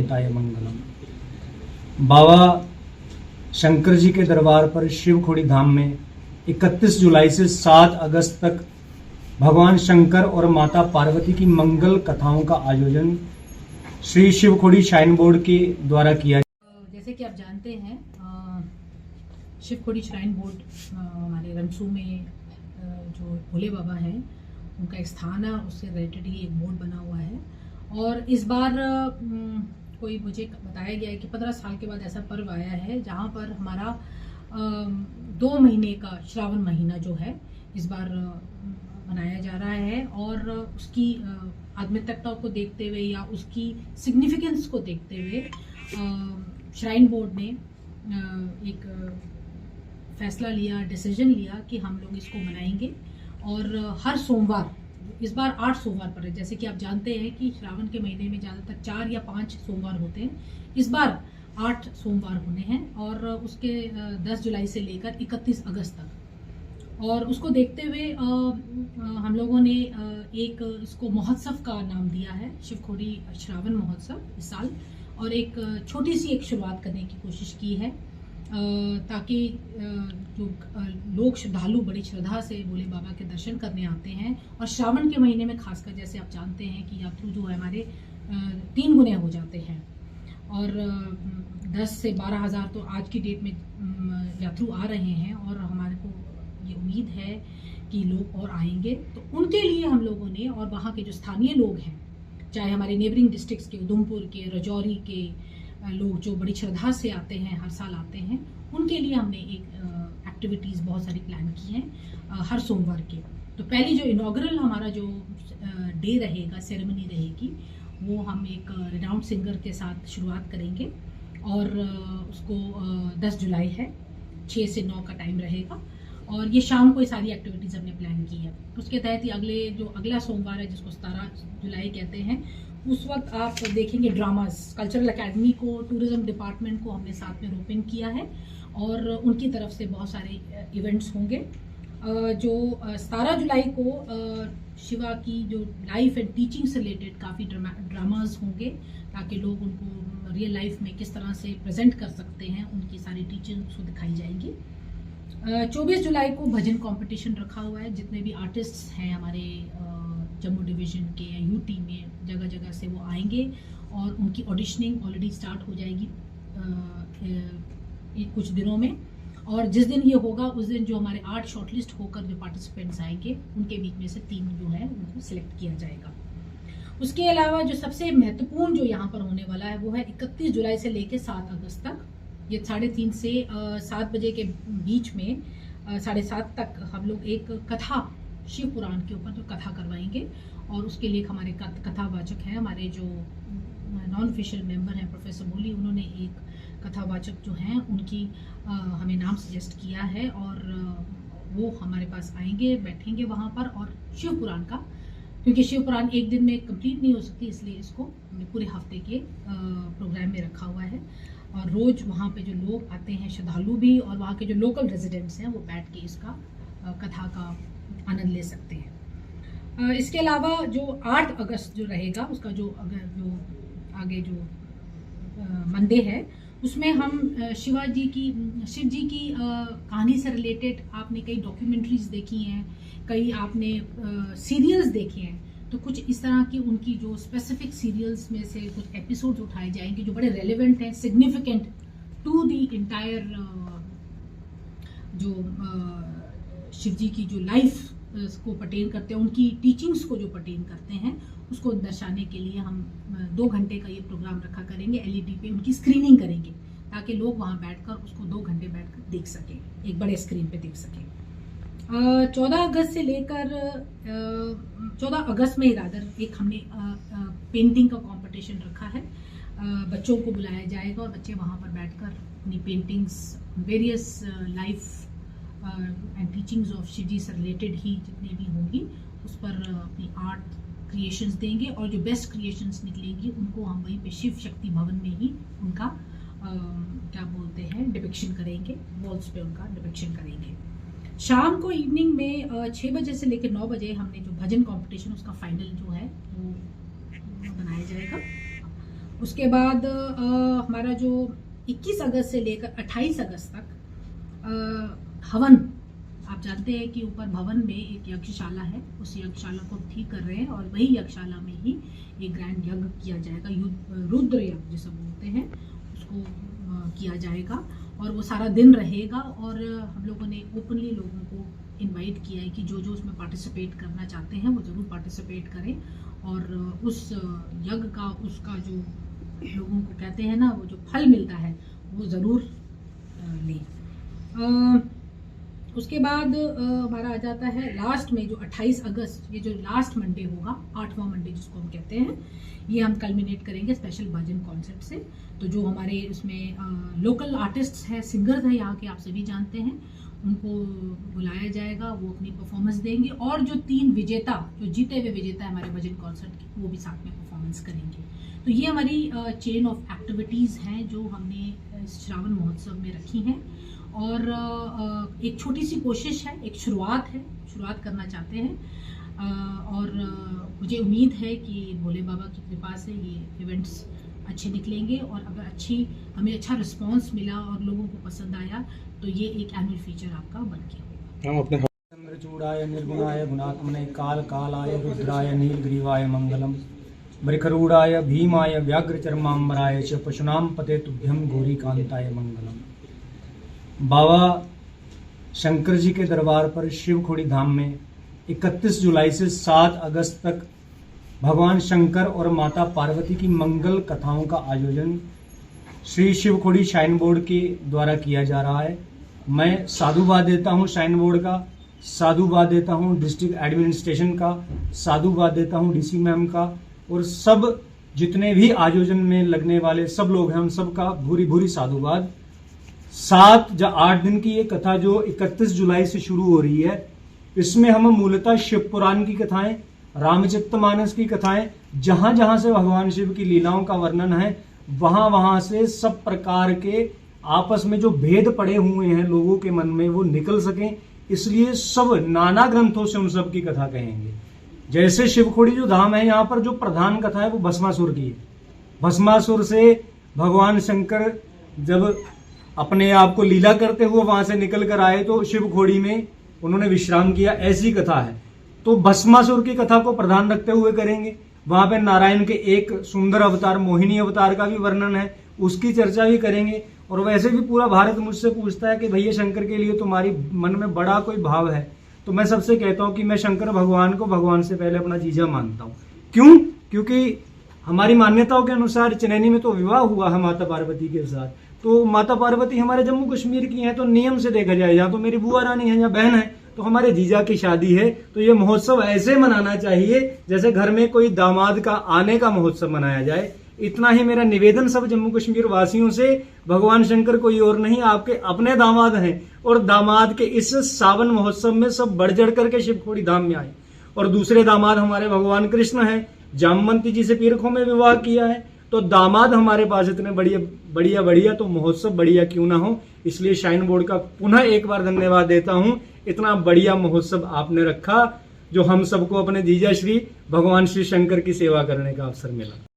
अच्युताय मंगलम। बाबा शंकर जी के दरबार पर शिवखोड़ी धाम में 31 जुलाई से 7 अगस्त तक भगवान शंकर और माता पार्वती की मंगल कथाओं का आयोजन श्री शिवखोड़ी श्राइन बोर्ड के द्वारा किया। जैसे कि आप जानते हैं, शिवखोड़ी श्राइन बोर्ड हमारे रमसू में जो भोले बाबा हैं उनका एक स्थान है, उससे रिलेटेड ही एक बोर्ड बना हुआ है। और इस बार कोई मुझे बताया गया है कि 15 साल के बाद ऐसा पर्व आया है जहाँ पर हमारा 2 महीने का श्रावण महीना जो है इस बार मनाया जा रहा है। और उसकी आध्यात्मिकता को देखते हुए या उसकी सिग्निफिकेंस को देखते हुए श्राइन बोर्ड ने एक फैसला लिया, डिसीजन लिया कि हम लोग इसको मनाएंगे। और हर सोमवार, इस बार 8 सोमवार पर है। जैसे कि आप जानते हैं कि श्रावण के महीने में ज़्यादातर 4 या 5 सोमवार होते हैं, इस बार 8 सोमवार होने हैं। और उसके 10 जुलाई से लेकर 31 अगस्त तक। और उसको देखते हुए हम लोगों ने एक इसको महोत्सव का नाम दिया है, शिवखोड़ी श्रावण महोत्सव इस साल। और एक छोटी सी एक शुरुआत करने की कोशिश की है ताकि जो लोग श्रद्धालु बड़ी श्रद्धा से भोले बाबा के दर्शन करने आते हैं। और श्रावण के महीने में खासकर जैसे आप जानते हैं कि यात्रु जो है हमारे 3 गुने हो जाते हैं। और 10 से 12 हज़ार तो आज की डेट में यात्रु आ रहे हैं। और हमारे को ये उम्मीद है कि लोग और आएंगे। तो उनके लिए हम लोगों ने, और वहाँ के जो स्थानीय लोग हैं, चाहे हमारे नेबरिंग डिस्ट्रिक्ट्स के, उधमपुर के, राजौरी के लोग जो बड़ी श्रद्धा से आते हैं, हर साल आते हैं, उनके लिए हमने एक एक्टिविटीज़ बहुत सारी प्लान की हैं हर सोमवार के। तो पहली जो इनॉग्रल हमारा जो डे रहेगा, सेरेमनी रहेगी, वो हम एक रिनाउंड सिंगर के साथ शुरुआत करेंगे। और उसको 10 जुलाई है, 6 से 9 का टाइम रहेगा। और ये शाम को ये सारी एक्टिविटीज़ हमने प्लान की है। उसके तहत ही अगला सोमवार है जिसको 17 जुलाई कहते हैं, उस वक्त आप देखेंगे ड्रामास, कल्चरल एकेडमी को, टूरिज्म डिपार्टमेंट को हमने साथ में रोपिन किया है। और उनकी तरफ से बहुत सारे इवेंट्स होंगे। जो 17 जुलाई को शिवा की जो लाइफ एंड टीचिंग से रिलेटेड काफ़ी ड्रामास होंगे ताकि लोग उनको रियल लाइफ में किस तरह से प्रेजेंट कर सकते हैं, उनकी सारी टीचिंग्स को दिखाई जाएंगी। 24 जुलाई को भजन कंपटीशन रखा हुआ है। जितने भी आर्टिस्ट्स हैं हमारे जम्मू डिवीज़न के या यूटी में, जगह जगह से वो आएंगे और उनकी ऑडिशनिंग ऑलरेडी स्टार्ट हो जाएगी कुछ दिनों में। और जिस दिन ये होगा उस दिन जो हमारे 8 शॉर्टलिस्ट होकर जो पार्टिसिपेंट्स आएंगे उनके बीच में से 3 जो है उनको सिलेक्ट किया जाएगा। उसके अलावा जो सबसे महत्वपूर्ण जो यहाँ पर होने वाला है वो है 31 जुलाई से लेकर 7 अगस्त तक। ये 3:30 से 7 बजे के बीच में 7:30 तक हम लोग एक कथा, शिव पुराण के ऊपर जो कथा करवाएंगे। और उसके लिए हमारे कथावाचक हैं, हमारे जो नॉन ऑफिशियल मेंबर हैं प्रोफेसर मोली, उन्होंने एक कथावाचक जो हैं उनकी हमें नाम सजेस्ट किया है। और वो हमारे पास आएंगे, बैठेंगे वहाँ पर। और शिव पुराण का, क्योंकि शिव पुराण एक दिन में कंप्लीट नहीं हो सकती, इसलिए इसको हमने पूरे हफ्ते के प्रोग्राम में रखा हुआ है। और रोज़ वहाँ पे जो लोग आते हैं, श्रद्धालु भी और वहाँ के जो लोकल रेजिडेंट्स हैं, वो बैठ के इसका कथा का आनंद ले सकते हैं। इसके अलावा जो 8 अगस्त जो रहेगा, उसका जो आगे जो मंडे है, उसमें हम शिव जी की कहानी से रिलेटेड आपने कई डॉक्यूमेंट्रीज देखी हैं, कई आपने सीरियल्स देखे हैं। तो कुछ इस तरह की उनकी जो स्पेसिफिक सीरियल्स में से कुछ एपिसोड्स उठाए जाएंगे जो बड़े रेलेवेंट हैं, सिग्निफिकेंट टू दी इंटायर जो शिव जी की जो लाइफ को पर्टेन करते हैं, उनकी टीचिंग्स को जो पर्टेन करते हैं, उसको दर्शाने के लिए हम 2 घंटे का ये प्रोग्राम रखा करेंगे। LED पे उनकी स्क्रीनिंग करेंगे ताकि लोग वहाँ बैठकर उसको 2 घंटे बैठकर देख सकें, एक बड़े स्क्रीन पे देख सकें। 14 अगस्त से लेकर 14 अगस्त में रादर एक हमने पेंटिंग का कंपटीशन रखा है। बच्चों को बुलाया जाएगा और बच्चे वहाँ पर बैठकर अपनी paintings, various life and teachings of Shiv ji से रिलेटेड ही जितने भी होंगी उस पर अपनी आर्ट क्रिएशंस देंगे। और जो बेस्ट क्रिएशंस निकलेंगी उनको हम वहीं पे शिव शक्ति भवन में ही उनका क्या बोलते हैं डिपिक्शन करेंगे, वॉल्स पे उनका डिपिक्शन करेंगे। शाम को इवनिंग में 6 बजे से लेकर 9 बजे हमने जो भजन कंपटीशन उसका फाइनल जो है वो बनाया जाएगा। उसके बाद हमारा जो 21 अगस्त से लेकर 28 अगस्त तक हवन, आप जानते हैं कि ऊपर भवन में एक यज्ञशाला है, उस यज्ञशाला को ठीक कर रहे हैं और वही यज्ञशाला में ही एक ग्रैंड यज्ञ किया जाएगा, रुद्र यज्ञ जिसे बोलते हैं, उसको किया जाएगा और वो सारा दिन रहेगा। और हम लोगों ने ओपनली लोगों को इनवाइट किया है कि जो जो उसमें पार्टिसिपेट करना चाहते हैं वो ज़रूर पार्टिसिपेट करें और उस यज्ञ का, उसका जो लोगों को कहते हैं ना, वो जो फल मिलता है वो ज़रूर लें। उसके बाद हमारा आ जाता है लास्ट में जो 28 अगस्त, ये जो लास्ट मंडे होगा, 8वां मंडे जिसको हम कहते हैं, ये हम कल्मिनेट करेंगे स्पेशल भजन कॉन्सर्ट से। तो जो हमारे इसमें लोकल आर्टिस्ट्स हैं, सिंगर्स हैं यहाँ के, आप सभी जानते हैं, उनको बुलाया जाएगा, वो अपनी परफॉर्मेंस देंगे और जो 3 विजेता, जो जीते हुए विजेता है हमारे भजन कॉन्सर्ट के, वो भी साथ में परफॉर्मेंस करेंगे। तो ये हमारी चेन ऑफ एक्टिविटीज़ हैं जो हमने इस श्रावण महोत्सव में रखी हैं और एक छोटी सी कोशिश है, एक शुरुआत करना चाहते हैं और मुझे उम्मीद है कि भोले बाबा की कृपा से ये इवेंट्स अच्छे निकलेंगे और अगर हमें अच्छा रिस्पांस मिला और लोगों को पसंद आया तो ये एक एनुअल फीचर आपका बन के होगा। चंद्रचूड़ाय निर्गुणाय गुणात्मने काल कालाय रुद्राय नीलग्रीवाय मंगलम वृखरूढ़ाय भीमाय व्याघ्रचर्मांबराय च पशुनाम पते तुभ्यम गौरीकांताय मंगलम। बाबा शंकर जी के दरबार पर शिवखोड़ी धाम में 31 जुलाई से 7 अगस्त तक भगवान शंकर और माता पार्वती की मंगल कथाओं का आयोजन श्री शिवखोड़ी श्राइन बोर्ड के द्वारा किया जा रहा है। मैं साधुवाद देता हूं श्राइन बोर्ड का, साधुवाद देता हूं डिस्ट्रिक्ट एडमिनिस्ट्रेशन का, साधुवाद देता हूं डीसी मैम का और सब जितने भी आयोजन में लगने वाले सब लोग हैं उन सब का भूरी भूरी साधुवाद। 7 या 8 दिन की ये कथा जो 31 जुलाई से शुरू हो रही है, इसमें हम मूलतः शिव पुराण की कथाएं, रामचरितमानस की कथाएं, जहां जहां से भगवान शिव की लीलाओं का वर्णन है वहां वहां से सब प्रकार के आपस में जो भेद पड़े हुए हैं लोगों के मन में वो निकल सकें, इसलिए सब नाना ग्रंथों से उन सब की कथा कहेंगे। जैसे शिवखोड़ी जो धाम है, यहाँ पर जो प्रधान कथा है वो भस्मासुर की है। भस्मासुर से भगवान शंकर जब अपने आप को लीला करते हुए वहां से निकल कर आए तो शिवखोड़ी में उन्होंने विश्राम किया, ऐसी कथा है। तो भस्मासुर की कथा को प्रधान रखते हुए करेंगे। वहां पे नारायण के एक सुंदर अवतार मोहिनी अवतार का भी वर्णन है, उसकी चर्चा भी करेंगे। और वैसे भी पूरा भारत मुझसे पूछता है कि भैया शंकर के लिए तुम्हारी मन में बड़ा कोई भाव है, तो मैं सबसे कहता हूं कि मैं शंकर भगवान को भगवान से पहले अपना जीजा मानता हूं। क्यों? क्योंकि हमारी मान्यताओं के अनुसार चनैनी में तो विवाह हुआ है माता पार्वती के साथ, तो माता पार्वती हमारे जम्मू कश्मीर की हैं, तो नियम से देखा जाए या तो मेरी बुआ रानी है या बहन है, तो हमारे जीजा की शादी है, तो ये महोत्सव ऐसे मनाना चाहिए जैसे घर में कोई दामाद का आने का महोत्सव मनाया जाए। इतना ही मेरा निवेदन सब जम्मू कश्मीर वासियों से। भगवान शंकर कोई और नहीं, आपके अपने दामाद हैं और दामाद के इस सावन महोत्सव में सब बढ़ चढ़ करके शिवखोड़ी धाम में आए। और दूसरे दामाद हमारे भगवान कृष्ण हैं, जामवंती जी से पीरखों में विवाह किया है, तो दामाद हमारे पास इतने बढ़िया तो महोत्सव बढ़िया क्यों ना हो। इसलिए श्राइन बोर्ड का पुनः एक बार धन्यवाद देता हूं, इतना बढ़िया महोत्सव आपने रखा जो हम सबको अपने जीजा श्री भगवान श्री शंकर की सेवा करने का अवसर मिला।